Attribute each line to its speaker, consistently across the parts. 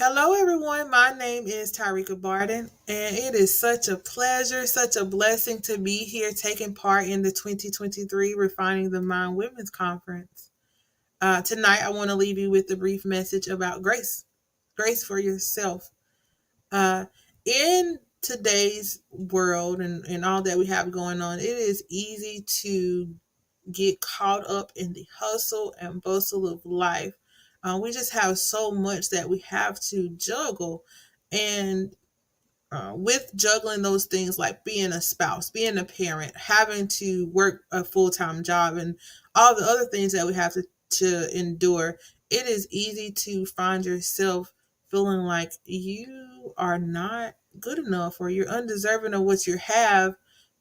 Speaker 1: Hello, everyone. My name is Tyrekia Barden, and it is such a pleasure, such a blessing to be here taking part in the 2023 Refining the Mind Women's Conference. Tonight, I want to leave you with a brief message about grace for yourself. Uh, in today's world and all that we have going on, it is easy to get caught up in the hustle and bustle of life. We just have so much that we have to juggle. And with juggling those things like being a spouse, being a parent, having to work a full time job, and all the other things that we have to endure, it is easy to find yourself feeling like you are not good enough or you're undeserving of what you have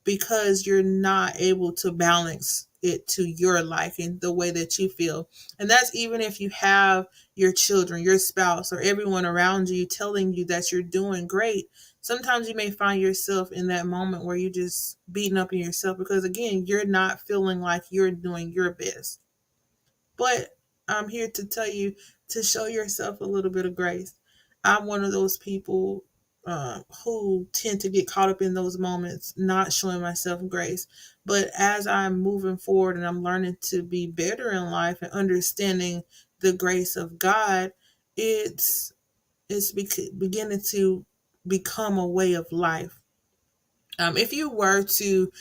Speaker 1: because you're not able to balance it to your liking the way that you feel. And that's even if you have your children, your spouse, or everyone around you telling you that you're doing great. Sometimes you may find yourself in that moment where you're just beating up on yourself because, again, you're not feeling like you're doing your best. But I'm here to tell you to show yourself a little bit of grace. I'm one of those people who tend to get caught up in those moments, not showing myself grace. But as I'm moving forward and I'm learning to be better in life and understanding the grace of God, it's beginning to become a way of life. If you were to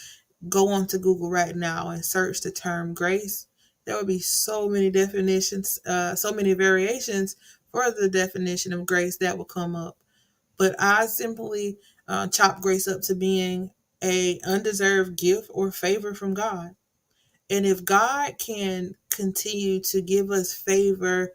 Speaker 1: go onto Google right now and search the term grace, there would be so many definitions, so many variations for the definition of grace that will come up. But I simply chop grace up to being a undeserved gift or favor from God. And if God can continue to give us favor,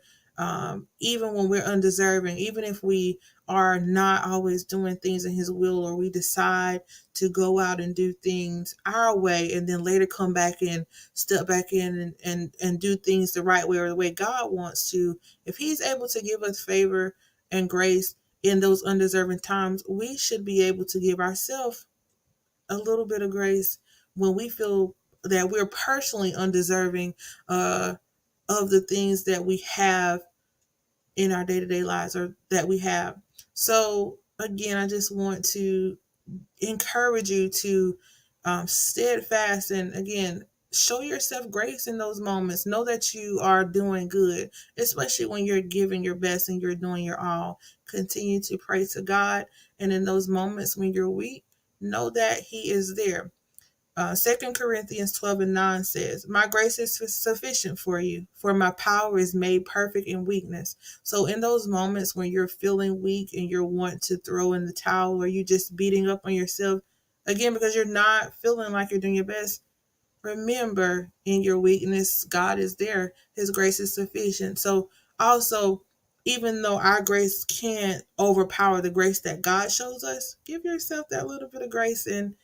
Speaker 1: even when we're undeserving, even if we are not always doing things in His will, or we decide to go out and do things our way and then later come back and step back in and do things the right way or the way God wants to, if He's able to give us favor and grace in those undeserving times, we should be able to give ourselves a little bit of grace when we feel that we're personally undeserving uh, of the things that we have in our day to day lives or that we have. So, again, I just want to encourage you to steadfast and, again, show yourself grace in those moments. Know that you are doing good, especially when you're giving your best and you're doing your all. Continue to pray to God. And in those moments when you're weak, know that He is there. 2 Corinthians 12 and 9 says, "My grace is sufficient for you, for my power is made perfect in weakness." So in those moments when you're feeling weak and you're wanting to throw in the towel or you just beating up on yourself, again, because you're not feeling like you're doing your best, remember in your weakness, God is there. His grace is sufficient. So also, even though our grace can't overpower the grace that God shows us, give yourself that little bit of grace and